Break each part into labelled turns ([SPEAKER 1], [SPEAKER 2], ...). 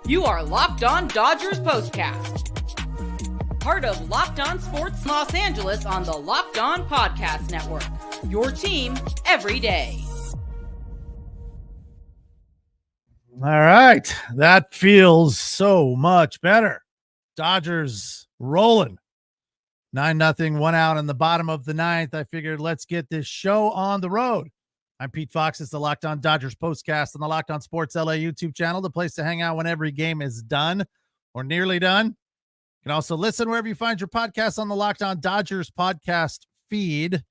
[SPEAKER 1] You are Locked On Dodgers Postcast, part of Locked On Sports Los Angeles on the Locked On Podcast Network. Your team every day.
[SPEAKER 2] All right. That feels so much better. Dodgers rolling. 9-0, 1 out in the bottom of the ninth. I figured let's get this show on the road. I'm Pete Fox. It's the Locked On Dodgers Postcast on the Locked On Sports LA YouTube channel, the place to hang out when every game is done or nearly done. You can also listen wherever you find your podcasts on the Locked On Dodgers podcast feed.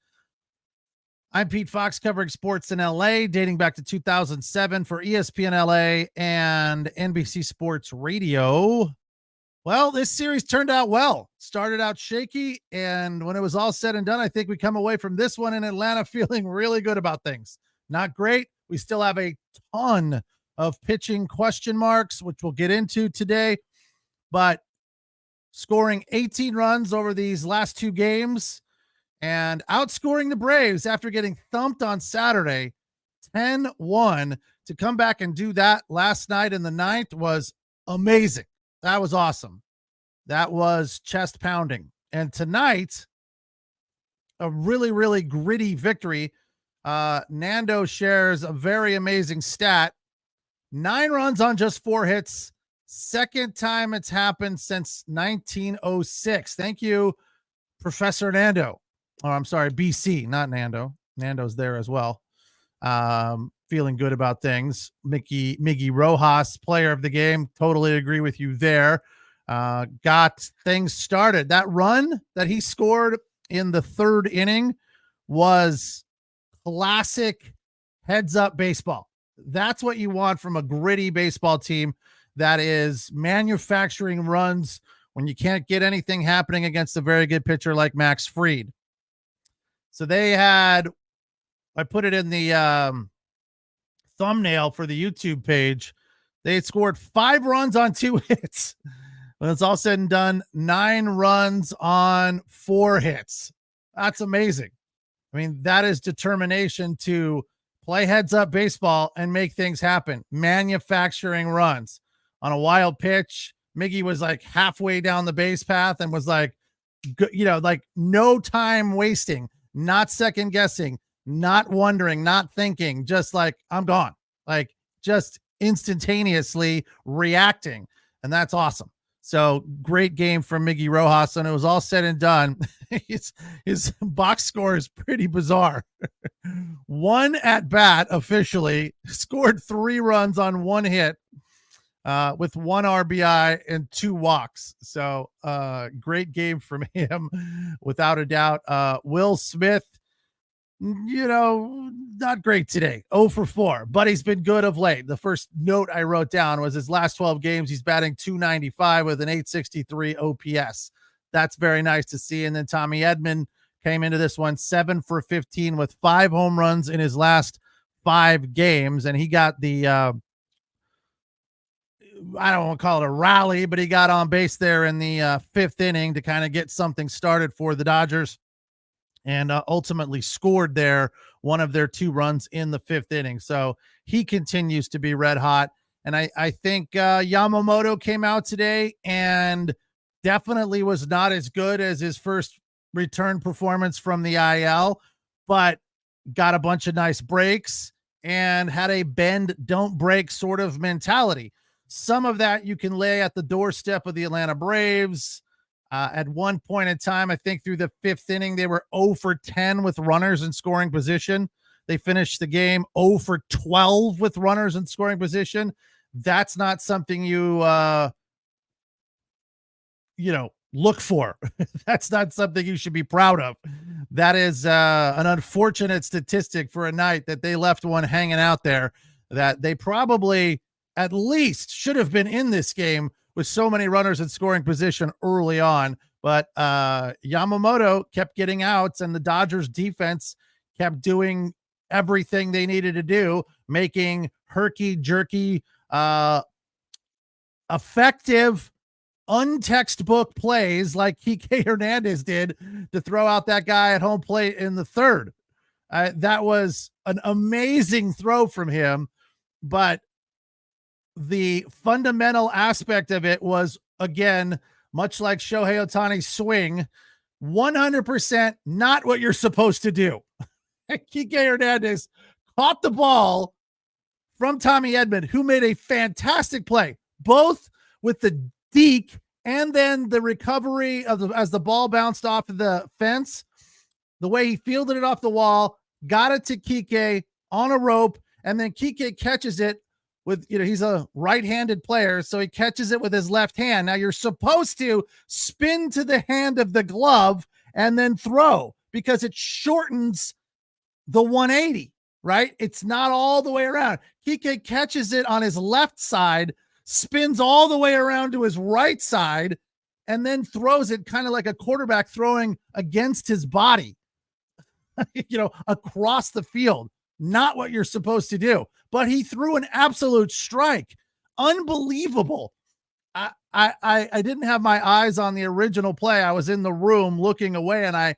[SPEAKER 2] I'm Pete Fox, covering sports in LA, dating back to 2007 for ESPN LA and NBC Sports Radio. Well, this series turned out well. Started out shaky, and when it was all said and done, I think we come away from this one in Atlanta feeling really good about things. Not great. We still have a ton of pitching question marks, which we'll get into today, but scoring 18 runs over these last two games and outscoring the Braves after getting thumped on Saturday 10-1 to come back and do that last night in the ninth was amazing. That was awesome. That was chest pounding. And tonight, a really, really gritty victory. Nando shares a very amazing stat. 9 runs on just 4 hits. Second time it's happened since 1906. Thank you, Professor Nando. Oh, I'm sorry, BC, not Nando. Nando's there as well. Feeling good about things. Miggy Rojas, player of the game. Totally agree with you there. Got things started. That run that he scored in the third inning was classic heads up baseball. That's what you want from a gritty baseball team that is manufacturing runs when you can't get anything happening against a very good pitcher like Max Fried. So they had, I put it in the thumbnail for the YouTube page. They had scored 5 runs on 2 hits. When it's all said and done, 9 runs on 4 hits. That's amazing. I mean, that is determination to play heads up baseball and make things happen. Manufacturing runs on a wild pitch. Miggy was like halfway down the base path and was like, like no time wasting, not second guessing, not wondering, not thinking, just like, I'm gone. Like, just instantaneously reacting. And that's awesome. So great game from Miggy Rojas. And it was all said and done. His box score is pretty bizarre. 1 at bat officially, scored 3 runs on 1 hit with 1 RBI and 2 walks. So great game from him, without a doubt. Will Smith, not great today. 0 for 4, but he's been good of late. The first note I wrote down was his last 12 games, he's batting .295 with an .863 OPS. That's very nice to see. And then Tommy Edman came into this one 7 for 15 with 5 home runs in his last 5 games. And he got the, I don't want to call it a rally, but he got on base there in the 5th inning to kind of get something started for the Dodgers. And ultimately scored one of their 2 runs in the 5th inning. So he continues to be red hot. And I think Yamamoto came out today and definitely was not as good as his first return performance from the IL, but got a bunch of nice breaks and had a bend, don't break sort of mentality. Some of that you can lay at the doorstep of the Atlanta Braves. At one point in time, I think through the 5th inning, they were 0 for 10 with runners in scoring position. They finished the game 0 for 12 with runners in scoring position. That's not something you look for. That's not something you should be proud of. That is an unfortunate statistic for a night that they left one hanging out there, that they probably at least should have been in this game with so many runners in scoring position early on. But Yamamoto kept getting outs, and the Dodgers defense kept doing everything they needed to do, making herky-jerky, effective, untextbook plays like Kike Hernandez did to throw out that guy at home plate in the 3rd. That was an amazing throw from him, but the fundamental aspect of it was, again, much like Shohei Ohtani's swing, 100% not what you're supposed to do. Kike Hernandez caught the ball from Tommy Edman, who made a fantastic play, both with the deke and then the recovery of as the ball bounced off of the fence, the way he fielded it off the wall, got it to Kike on a rope, and then Kike catches it with, he's a right-handed player, so he catches it with his left hand. Now you're supposed to spin to the hand of the glove and then throw, because it shortens the 180, right? It's not all the way around. Kike catches it on his left side, spins all the way around to his right side, and then throws it kind of like a quarterback throwing against his body, across the field. Not what you're supposed to do, but he threw an absolute strike. Unbelievable. I didn't have my eyes on the original play. I was in the room looking away, and I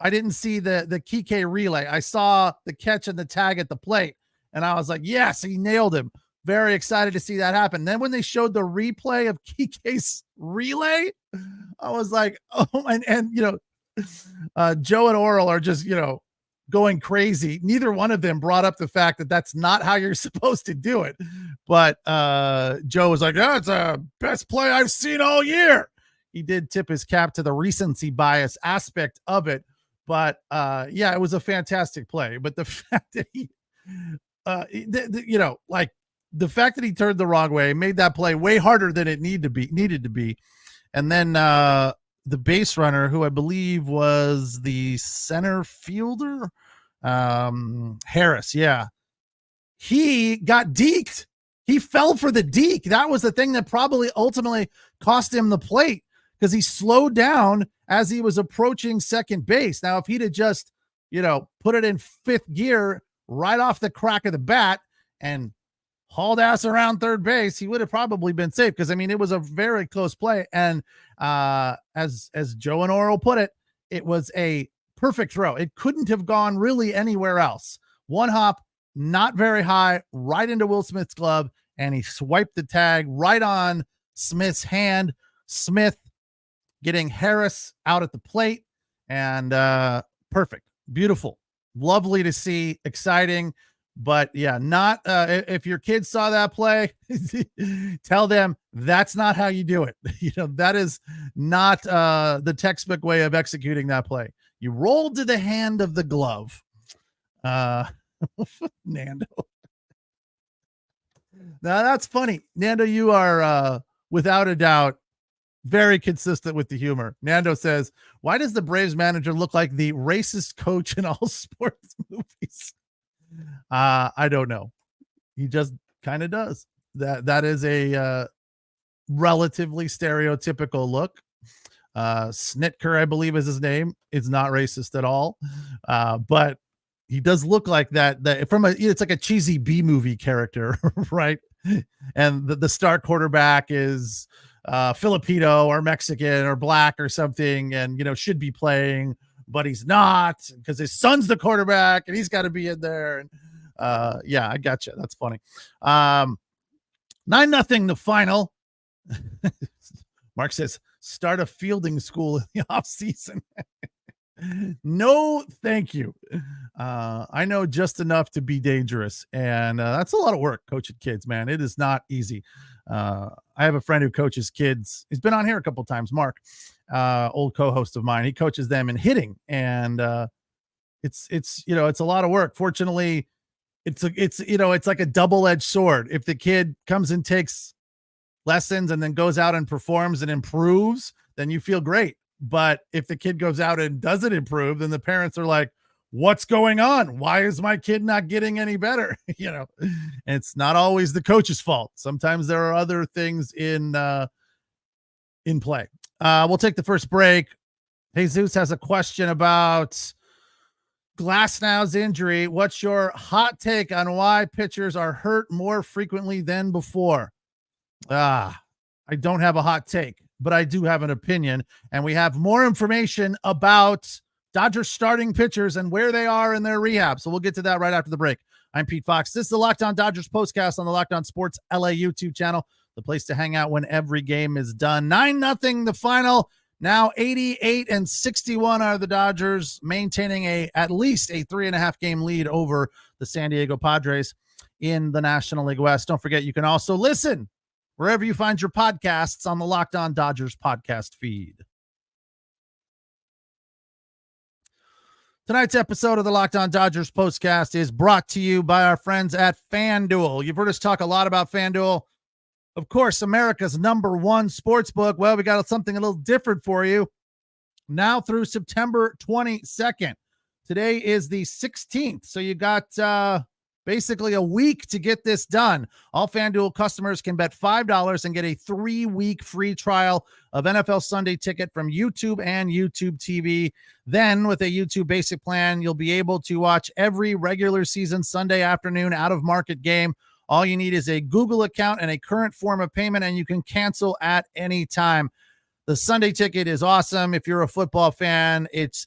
[SPEAKER 2] didn't see the Kike relay. I saw the catch and the tag at the plate, and I was like, yes, he nailed him. Very excited to see that happen. Then when they showed the replay of Kike's relay, I was like, oh, and Joe and Oral are just, going crazy. Neither one of them brought up the fact that that's not how you're supposed to do it. But Joe was like, yeah, it's a best play I've seen all year. He did tip his cap to the recency bias aspect of it. But it was a fantastic play. But the fact that he, the fact that he turned the wrong way made that play way harder than it needed to be. And then the base runner, who I believe was the center fielder, Harris. Yeah. He got deked. He fell for the deke. That was the thing that probably ultimately cost him the plate, because he slowed down as he was approaching second base. Now, if he'd have just, put it in fifth gear right off the crack of the bat and hauled ass around third base, he would have probably been safe, because it was a very close play. And as Joe and Oral put it, it was a perfect throw. It couldn't have gone really anywhere else. One hop, not very high, right into Will Smith's glove, and he swiped the tag right on Smith's hand. Smith getting Harris out at the plate, and perfect, beautiful, lovely to see, exciting. But yeah, not if your kids saw that play, tell them that's not how you do it. That is not the textbook way of executing that play. You roll to the hand of the glove. Nando. Now that's funny. Nando, you are without a doubt very consistent with the humor. Nando says, why does the Braves manager look like the racist coach in all sports movies? I don't know. He just kind of does. That is a relatively stereotypical look. Snitker, I believe is his name. It's not racist at all. But he does look like that it's like a cheesy B movie character, right? And the star quarterback is Filipino or Mexican or black or something, and should be playing, but he's not, because his son's the quarterback and he's got to be in there. And I gotcha. That's funny. 9-0 the final. Mark says, start a fielding school in the off season. No, thank you. I know just enough to be dangerous, and that's a lot of work coaching kids, man. It is not easy. I have a friend who coaches kids. He's been on here a couple times, Mark, old co-host of mine. He coaches them in hitting, and it's a lot of work. Fortunately, it's like a double-edged sword. If the kid comes and takes lessons and then goes out and performs and improves, then you feel great. But if the kid goes out and doesn't improve, then the parents are like, what's going on? Why is my kid not getting any better? And it's not always the coach's fault. Sometimes there are other things in play. We'll take the first break. Jesus has a question about Glasnow's injury. What's your hot take on why pitchers are hurt more frequently than before? I don't have a hot take, but I do have an opinion, and we have more information about Dodgers starting pitchers and where they are in their rehab. So we'll get to that right after the break. I'm Pete Fox. This is the Locked On Dodgers postcast on the Locked On Sports LA YouTube channel, the place to hang out when every game is done. 9-0 the final. Now 88-61 are the Dodgers, maintaining at least a 3.5 game lead over the San Diego Padres in the National League West. Don't forget, you can also listen wherever you find your podcasts on the Locked On Dodgers podcast feed. Tonight's episode of the Locked On Dodgers postcast is brought to you by our friends at FanDuel. You've heard us talk a lot about FanDuel. Of course, America's #1 sportsbook. Well, we got something a little different for you now through September 22nd. Today is the 16th, so you got basically a week to get this done. All FanDuel customers can bet $5 and get a 3-week free trial of NFL Sunday Ticket from YouTube and YouTube TV. Then with a YouTube basic plan, you'll be able to watch every regular season Sunday afternoon out-of-market game. All you need is a Google account and a current form of payment, and you can cancel at any time. The Sunday Ticket is awesome. If you're a football fan, it's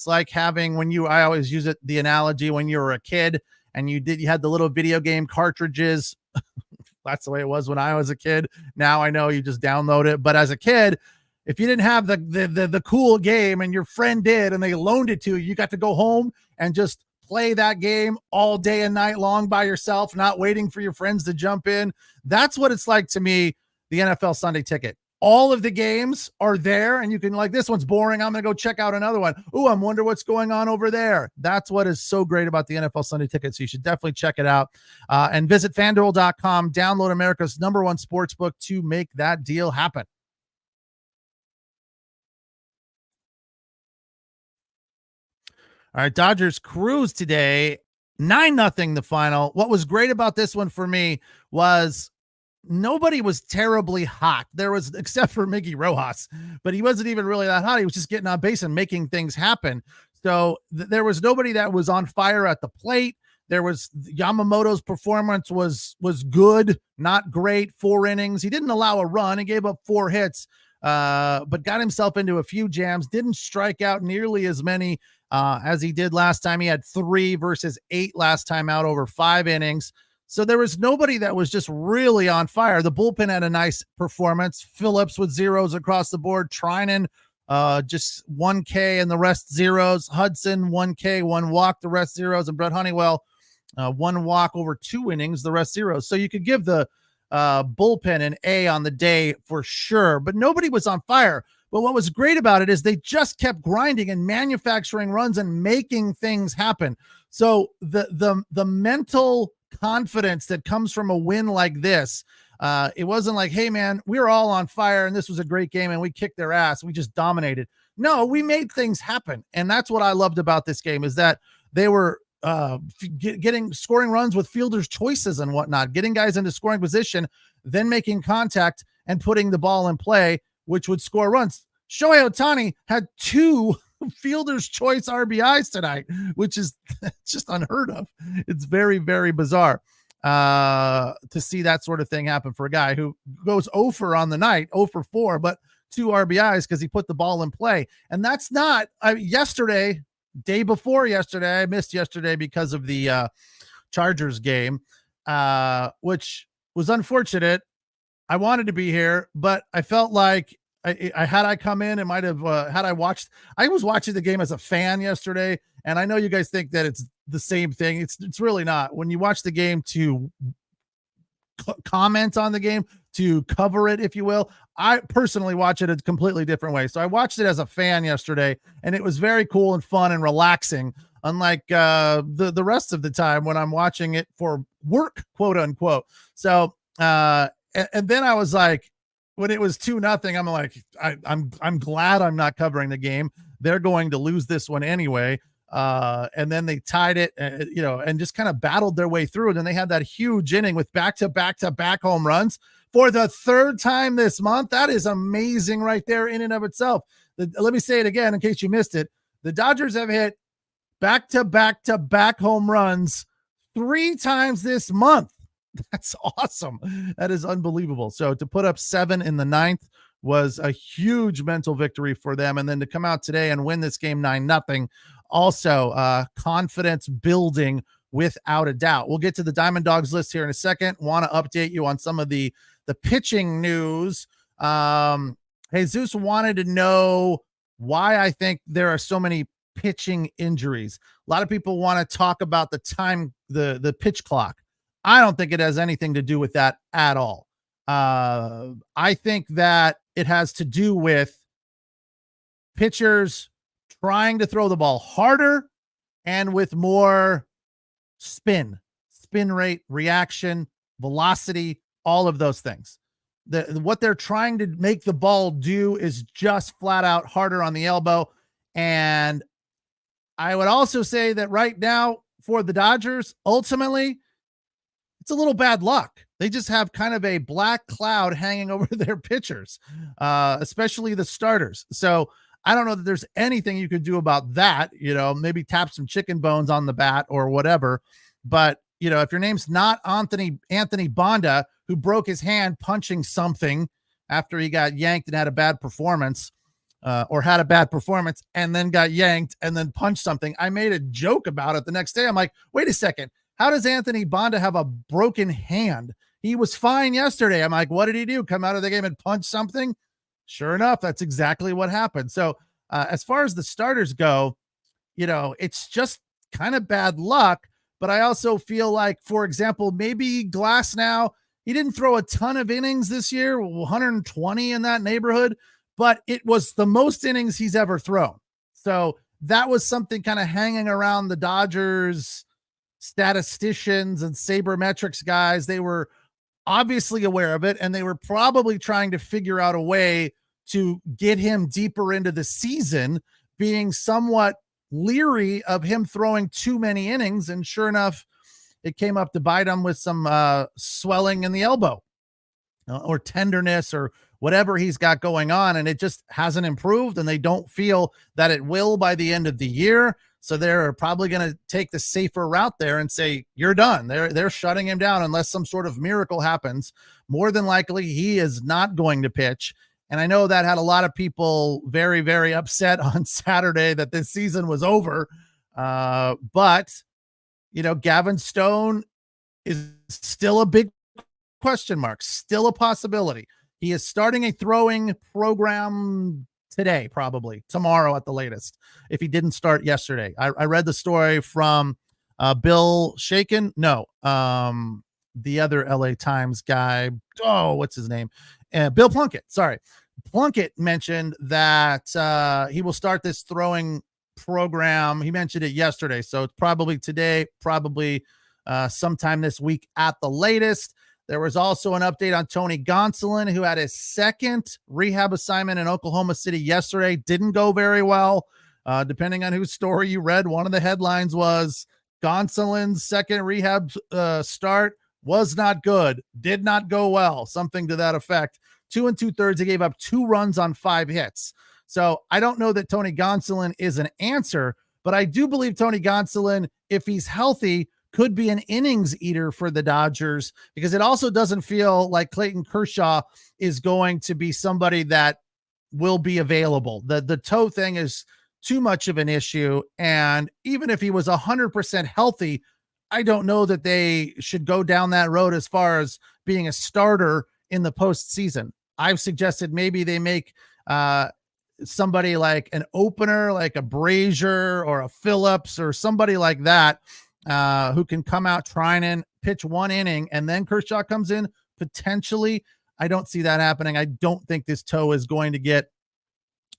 [SPEAKER 2] like having I always use the analogy when you were a kid and you had the little video game cartridges. That's the way it was when I was a kid. Now I know you just download it. But as a kid, if you didn't have the cool game and your friend did and they loaned it to you, you got to go home and just play that game all day and night long by yourself, not waiting for your friends to jump in. That's what it's like to me, the NFL Sunday Ticket. All of the games are there, and you can, like, this one's boring, I'm going to go check out another one. Ooh, I wonder what's going on over there. That's what is so great about the NFL Sunday Ticket, so you should definitely check it out. And visit FanDuel.com, download America's #1 sportsbook to make that deal happen. All right, Dodgers cruise today, 9-0 the final. What was great about this one for me was nobody was terribly hot. There was, except for Miggy Rojas, but he wasn't even really that hot. He was just getting on base and making things happen. So there was nobody that was on fire at the plate. There was Yamamoto's performance was good, not great. 4 innings. He didn't allow a run. He gave up 4 hits, but got himself into a few jams. Didn't strike out nearly as many as he did last time. He had 3 versus 8 last time out over 5 innings. So there was nobody that was just really on fire. The bullpen had a nice performance. Phillips with zeros across the board. Trinan, just 1K and the rest zeros. Hudson, 1K, 1 walk, the rest zeros. And Brett Honeywell, 1 walk over 2 innings, the rest zeros. So you could give the bullpen an A on the day for sure, but nobody was on fire. But what was great about it is they just kept grinding and manufacturing runs and making things happen. So the mental confidence that comes from a win like this, it wasn't like, hey man, we were all on fire and this was a great game and we kicked their ass, we just dominated. No, we made things happen. And that's what I loved about this game, is that they were scoring runs with fielders choices and whatnot, getting guys into scoring position, then making contact and putting the ball in play, which would score runs. Shohei Ohtani had 2 fielder's choice RBIs tonight, which is just unheard of. It's very, very bizarre to see that sort of thing happen for a guy who goes 0 for on the night, 0 for 4, but 2 RBIs because he put the ball in play. And that's not day before yesterday. I missed yesterday because of the Chargers game, which was unfortunate. I wanted to be here, but I felt like I come in, it might have I was watching the game as a fan yesterday, and I know you guys think that it's the same thing. It's really not. When you watch the game to comment on the game, to cover it, if you will, I personally watch it a completely different way. So I watched it as a fan yesterday, and it was very cool and fun and relaxing, unlike the rest of the time when I'm watching it for work, quote unquote. So and then I was like, when it was 2-0, I'm like, I'm glad I'm not covering the game. They're going to lose this one anyway. And then they tied it, and just kind of battled their way through it. And they had that huge inning with back-to-back home runs for the 3rd time this month. That is amazing right there in and of itself. Let me say it again in case you missed it. The Dodgers have hit back-to-back home runs 3 times this month. That's awesome. That is unbelievable. So to put up 7 in the 9th was a huge mental victory for them. And then to come out today and win this game 9-0, also confidence building without a doubt. We'll get to the Diamond Dogs list here in a second. Want to update you on some of the pitching news. Jesus wanted to know why I think there are so many pitching injuries. A lot of people want to talk about the time, the pitch clock. I don't think it has anything to do with that at all. I think that it has to do with pitchers trying to throw the ball harder and with more spin rate, reaction, velocity, all of those things. What they're trying to make the ball do is just flat out harder on the elbow. And I would also say that right now for the Dodgers, ultimately, it's a little bad luck. They just have kind of a black cloud hanging over their pitchers, especially the starters. So I don't know that there's anything you could do about that, maybe tap some chicken bones on the bat or whatever. But, if your name's not Anthony Bonda, who broke his hand punching something after he got yanked and had a bad performance, or had a bad performance and then got yanked and then punched something. I made a joke about it the next day. I'm like, wait a second. How does Anthony Bonda have a broken hand? He was fine yesterday. I'm like, what did he do? Come out of the game and punch something? Sure enough, that's exactly what happened. So as far as the starters go, it's just kind of bad luck. But I also feel like, for example, maybe Glass now, he didn't throw a ton of innings this year, 120 in that neighborhood, but it was the most innings he's ever thrown. So that was something kind of hanging around the Dodgers statisticians and sabermetrics guys. They were obviously aware of it, and they were probably trying to figure out a way to get him deeper into the season, being somewhat leery of him throwing too many innings. And sure enough, it came up to bite him with some swelling in the elbow or tenderness or whatever he's got going on. And it just hasn't improved, and they don't feel that it will by the end of the year. So they're probably going to take the safer route there and say, you're done. They're shutting him down unless some sort of miracle happens. More than likely, he is not going to pitch. And I know that had a lot of people very, very upset on Saturday that this season was over. But, Gavin Stone is still a big question mark, still a possibility. He is starting a throwing program today, probably tomorrow at the latest, if he didn't start yesterday. I read the story from Bill Shaken. No, the other LA Times guy. Oh, what's his name? Bill Plunkett. Sorry. Plunkett mentioned that he will start this throwing program. He mentioned it yesterday. So it's probably today, probably sometime this week at the latest. There was also an update on Tony Gonsolin, who had his second rehab assignment in Oklahoma City yesterday. Didn't go very well. Depending on whose story you read, one of the headlines was Gonsolin's second rehab start was not good, did not go well, something to that effect. 2 2/3. He gave up 2 runs on 5 hits. So I don't know that Tony Gonsolin is an answer, but I do believe Tony Gonsolin, if he's healthy, could be an innings eater for the Dodgers, because it also doesn't feel like Clayton Kershaw is going to be somebody that will be available. The toe thing is too much of an issue. And even if he was 100% healthy, I don't know that they should go down that road as far as being a starter in the postseason. I've suggested maybe they make somebody like an opener, like a Brazier or a Phillips or somebody like that, who can come out, trying and pitch 1 inning, and then Kershaw comes in potentially. I don't see that happening. I don't think this toe is going to get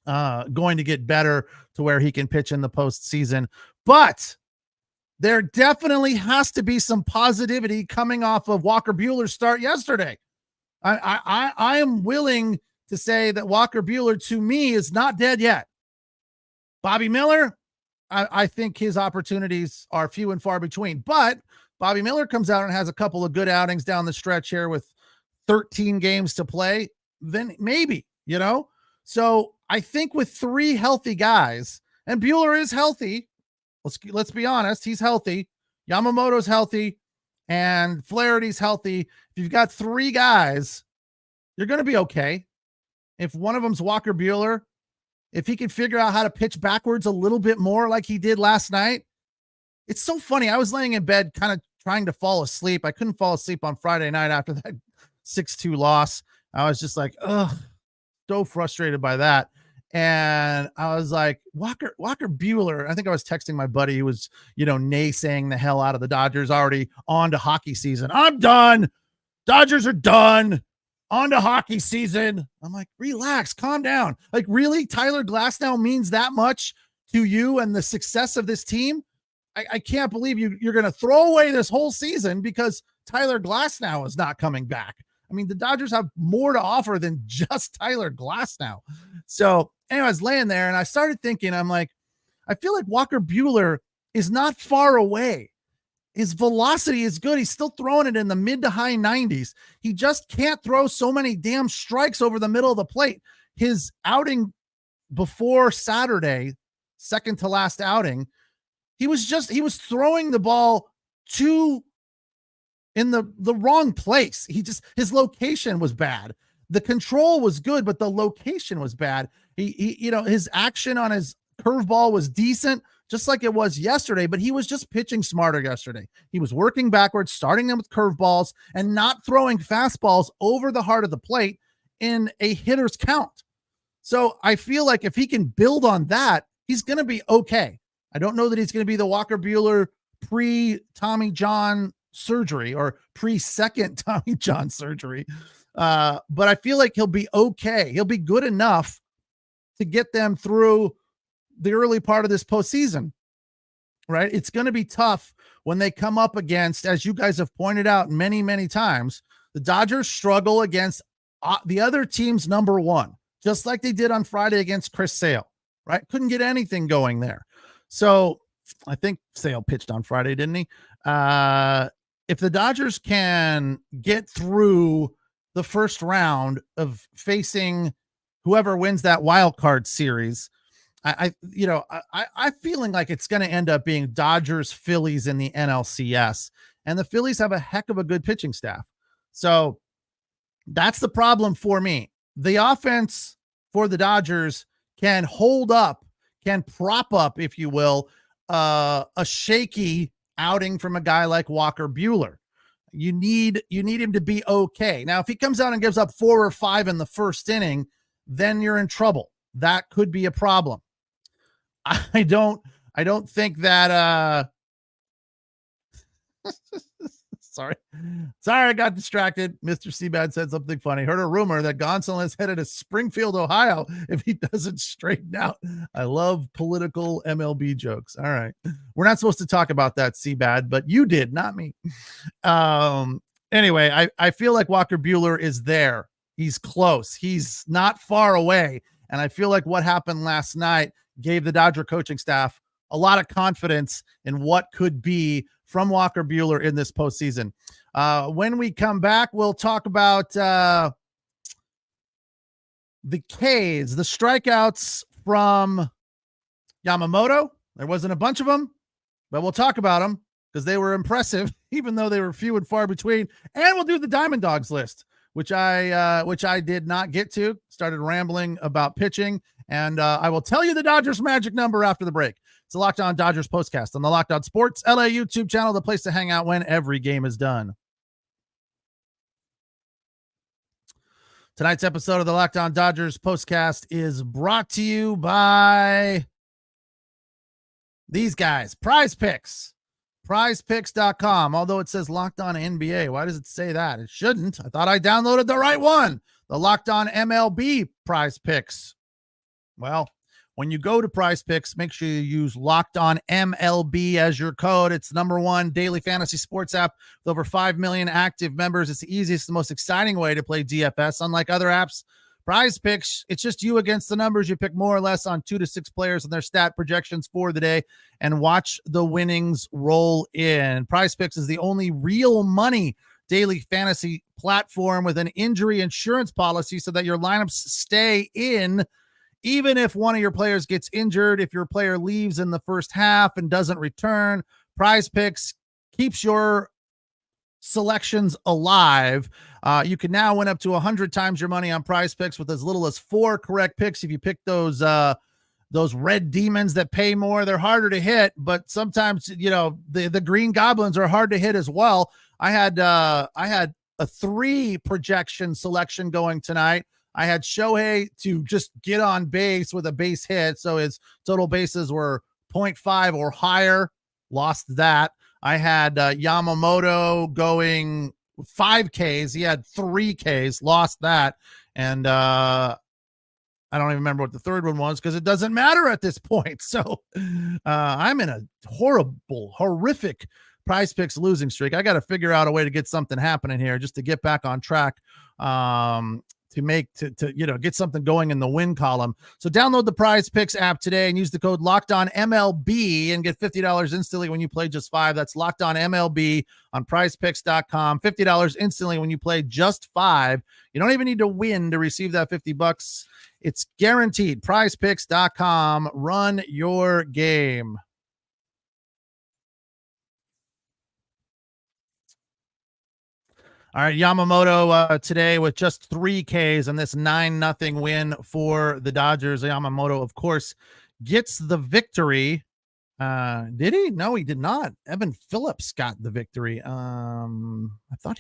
[SPEAKER 2] better to where he can pitch in the postseason. But there definitely has to be some positivity coming off of Walker Buehler's start yesterday. I am willing to say that Walker Buehler, to me, is not dead yet. Bobby Miller, I think his opportunities are few and far between. But Bobby Miller comes out and has a couple of good outings down the stretch here with 13 games to play. Then maybe, So I think with 3 healthy guys, and Buehler is healthy. Let's be honest. He's healthy. Yamamoto's healthy. And Flaherty's healthy. If you've got 3 guys, you're going to be okay. if one of them's Walker Buehler, if he can figure out how to pitch backwards a little bit more like he did last night. It's so funny. I was laying in bed kind of trying to fall asleep. I couldn't fall asleep on Friday night after that 6-2 loss. I was just like, ugh, so frustrated by that. And I was like, Walker Buehler. I think I was texting my buddy who was, naysaying the hell out of the Dodgers, already on to hockey season. I'm done. Dodgers are done. On to hockey season. I'm like, relax, calm down. Like, really? Tyler Glasnow means that much to you and the success of this team? I can't believe you're going to throw away this whole season because Tyler Glasnow is not coming back. I mean, the Dodgers have more to offer than just Tyler Glasnow. So anyway, I was laying there and I started thinking, I'm like, I feel like Walker Buehler is not far away. His velocity is good. He's still throwing it in the mid to high 90s. He just can't throw so many damn strikes over the middle of the plate. His outing before Saturday, second to last outing, he was throwing the ball in the wrong place. His location was bad. The control was good, but the location was bad. His action on his curveball was decent, just like it was yesterday, but he was just pitching smarter yesterday. He was working backwards, starting them with curveballs and not throwing fastballs over the heart of the plate in a hitter's count. So I feel like if he can build on that, he's going to be okay. I don't know that he's going to be the Walker Buehler pre-Tommy John surgery or pre-second Tommy John surgery. But I feel like he'll be okay. He'll be good enough to get them through the early part of this postseason, right? It's going to be tough when they come up against, as you guys have pointed out many, many times, the Dodgers struggle against the other team's number one, just like they did on Friday against Chris Sale, right? Couldn't get anything going there. So I think Sale pitched on Friday, didn't he? If the Dodgers can get through the first round of facing whoever wins that wild card series, I'm feeling like it's going to end up being Dodgers Phillies in the NLCS, and the Phillies have a heck of a good pitching staff. So that's the problem for me. The offense for the Dodgers can hold up, can prop up, if you will, a shaky outing from a guy like Walker Buehler. You need him to be okay. Now, if he comes out and gives up 4 or 5 in the first inning, then you're in trouble. That could be a problem. I don't think that sorry, I got distracted. Mr. Seabad said something funny. Heard a rumor that Gonsolin is headed to Springfield, Ohio if he doesn't straighten out. I love political MLB jokes. All right. We're not supposed to talk about that, Seabad, but you did, not me. Anyway, I feel like Walker Buehler is there. He's close. He's not far away. And I feel like what happened last night gave the Dodger coaching staff a lot of confidence in what could be from Walker Buehler in this postseason. When we come back, we'll talk about the K's, the strikeouts from Yamamoto. There wasn't a bunch of them, but we'll talk about them because they were impressive, even though they were few and far between. And we'll do the Diamond Dogs list, which I did not get to. Started rambling about pitching, and I will tell you the Dodgers magic number after the break. It's the Locked On Dodgers Postcast on the Locked On Sports LA YouTube channel, the place to hang out when every game is done. Tonight's episode of the Locked On Dodgers Postcast is brought to you by these guys, PrizePicks. PrizePicks.com. Although it says Locked On NBA, why does it say that? It shouldn't. I thought I downloaded the right one. The Locked On MLB PrizePicks. Well, when you go to PrizePicks, make sure you use Locked On MLB as your code. It's the #1 daily fantasy sports app with over 5 million active members. It's the easiest and most exciting way to play DFS. Unlike other apps, PrizePicks, it's just you against the numbers. You pick more or less on 2 to 6 players and their stat projections for the day and watch the winnings roll in. PrizePicks is the only real money daily fantasy platform with an injury insurance policy so that your lineups stay in even if one of your players gets injured. If your player leaves in the first half and doesn't return, PrizePicks keeps your selections alive. You can now win up to 100 times your money on PrizePicks with as little as 4 correct picks. If you pick those red demons that pay more, they're harder to hit, but sometimes, the green goblins are hard to hit as well. I had a 3 projection selection going tonight. I had Shohei to just get on base with a base hit, so his total bases were 0.5 or higher. Lost that. I had Yamamoto going 5 Ks. He had 3 Ks. Lost that. And I don't even remember what the third one was because it doesn't matter at this point. So I'm in a horrific PrizePicks losing streak. I got to figure out a way to get something happening here just to get back on track. To get something going in the win column. So download the PrizePicks app today and use the code LOCKEDONMLB and get $50 instantly when you play just 5. That's LOCKEDONMLB on PrizePicks.com. $50 instantly when you play just 5. You don't even need to win to receive that $50. It's guaranteed. PrizePicks.com. Run your game. All right, Yamamoto today with just 3 Ks and this 9-0 win for the Dodgers. Yamamoto, of course, gets the victory. Did he? No, he did not. Evan Phillips got the victory. I thought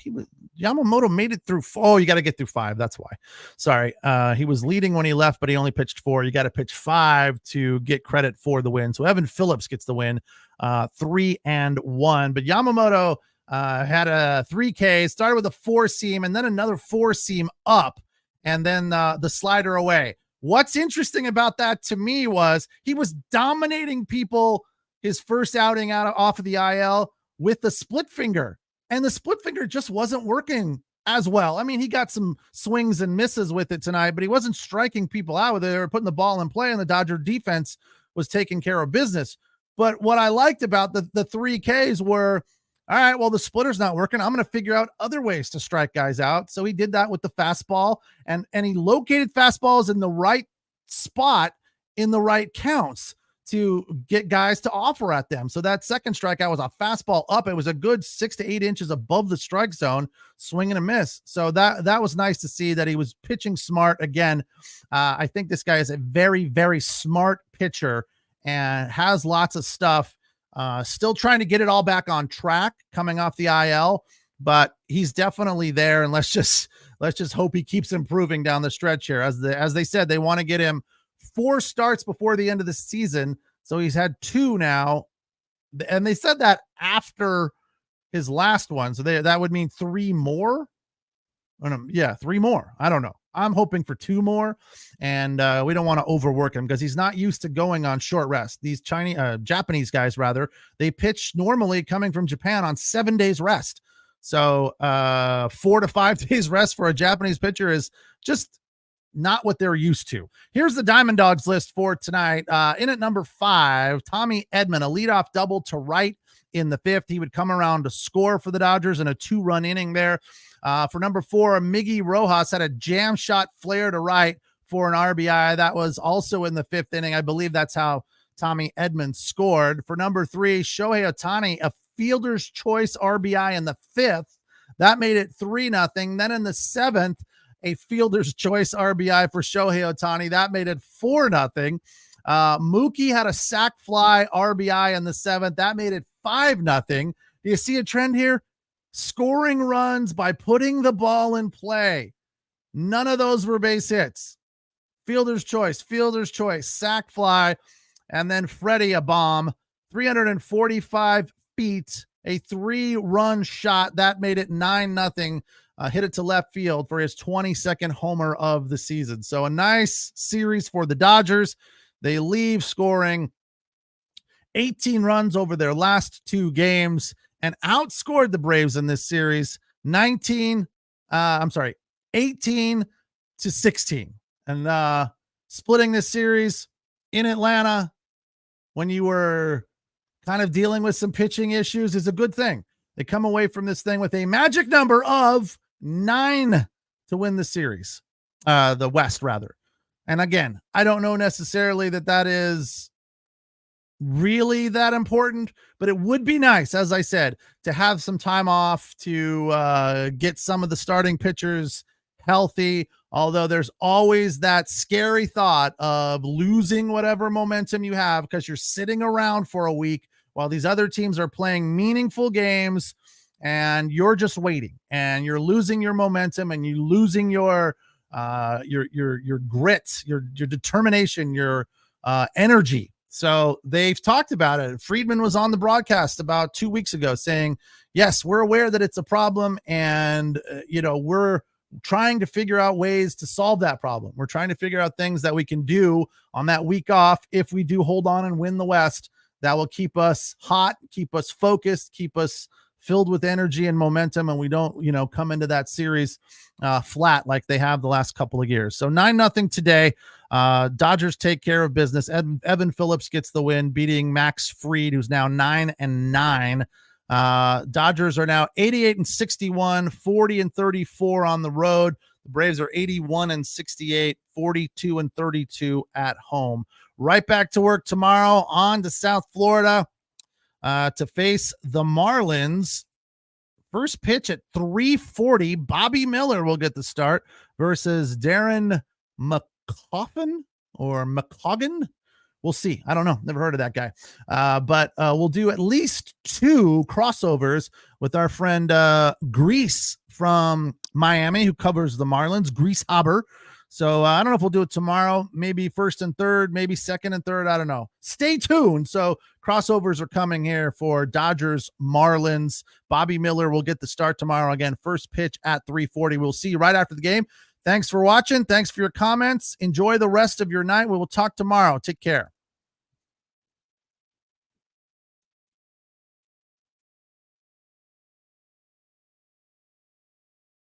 [SPEAKER 2] Yamamoto made it through. Oh, you got to get through 5. That's why. Sorry. He was leading when he left, but he only pitched 4. You got to pitch 5 to get credit for the win. So Evan Phillips gets the win, 3-1. But Yamamoto had a 3K, started with a 4-seam and then another 4-seam up, and then the slider away. What's interesting about that to me was he was dominating people his first outing off of the IL with the split finger, and the split finger just wasn't working as well. I mean, he got some swings and misses with it tonight, but he wasn't striking people out with it. They were putting the ball in play, and the Dodger defense was taking care of business. But what I liked about the 3Ks were, all right, well, the splitter's not working. I'm going to figure out other ways to strike guys out. So he did that with the fastball, and he located fastballs in the right spot in the right counts to get guys to offer at them. So that second strikeout was a fastball up. It was a good 6 to 8 inches above the strike zone, swing and a miss. So that was nice to see that he was pitching smart again. I think this guy is a very, very smart pitcher and has lots of stuff. Still trying to get it all back on track coming off the IL, but he's definitely there. And let's just hope he keeps improving down the stretch here. As they said, they want to get him 4 starts before the end of the season. So he's had 2 now. And they said that after his last one. So that would mean 3 more. 3 more. I don't know. I'm hoping for 2 more, and we don't want to overwork him because he's not used to going on short rest. These Japanese guys, rather, they pitch normally coming from Japan on 7 days rest. So 4 to 5 days rest for a Japanese pitcher is just not what they're used to. Here's the Diamond Dogs list for tonight. In at number 5, Tommy Edman, a leadoff double to right in the 5th. He would come around to score for the Dodgers in a 2-run inning there. For number 4, Miggy Rojas had a jam shot flare to right for an RBI. That was also in the 5th inning. I believe that's how Tommy Edman scored. For number 3, Shohei Ohtani, a fielder's choice RBI in the 5th. That made it 3-0. Then in the 7th, a fielder's choice RBI for Shohei Ohtani. That made it 4-0. Mookie had a sac fly RBI in the 7th. That made it 5-0. Do you see a trend here? Scoring runs by putting the ball in play. None of those were base hits. Fielder's choice, sac fly, and then Freddie a bomb, 345 feet, a 3-run shot. That made it 9-0. Hit it to left field for his 22nd homer of the season. So a nice series for the Dodgers. They leave scoring 18 runs over their last 2 games and outscored the Braves in this series 18 to 16. And splitting this series in Atlanta when you were kind of dealing with some pitching issues is a good thing. They come away from this thing with a magic number of 9 to win the series, the West rather. And again, I don't know necessarily that is really that important, but it would be nice, as I said, to have some time off to get some of the starting pitchers healthy. Although there's always that scary thought of losing whatever momentum you have because you're sitting around for a week while these other teams are playing meaningful games and you're just waiting and you're losing your momentum and you're losing your grit, your determination, your energy. So they've talked about it. Freeman was on the broadcast about 2 weeks ago saying, yes, we're aware that it's a problem and, we're trying to figure out ways to solve that problem. We're trying to figure out things that we can do on that week off if we do hold on and win the West that will keep us hot, keep us focused, keep us filled with energy and momentum, and we don't, come into that series flat like they have the last couple of years. So 9-0 today. Dodgers take care of business. Evan Phillips gets the win, beating Max Fried, who's now 9-9. Dodgers are now 88-61, 40-34 on the road. The Braves are 81-68, 42-32 at home. Right back to work tomorrow, on to South Florida to face the Marlins. First pitch at 3:40. Bobby Miller will get the start versus Darren McCoggin. We'll see. I don't know. Never heard of that guy. But we'll do at least 2 crossovers with our friend Grease from Miami, who covers the Marlins, Grease Haber. So I don't know if we'll do it tomorrow, maybe first and third, maybe second and third. I don't know. Stay tuned. So crossovers are coming here for Dodgers Marlins. Bobby Miller will get the start tomorrow. Again, first pitch at 3:40. We'll see you right after the game. Thanks for watching. Thanks for your comments. Enjoy the rest of your night. We will talk tomorrow. Take care.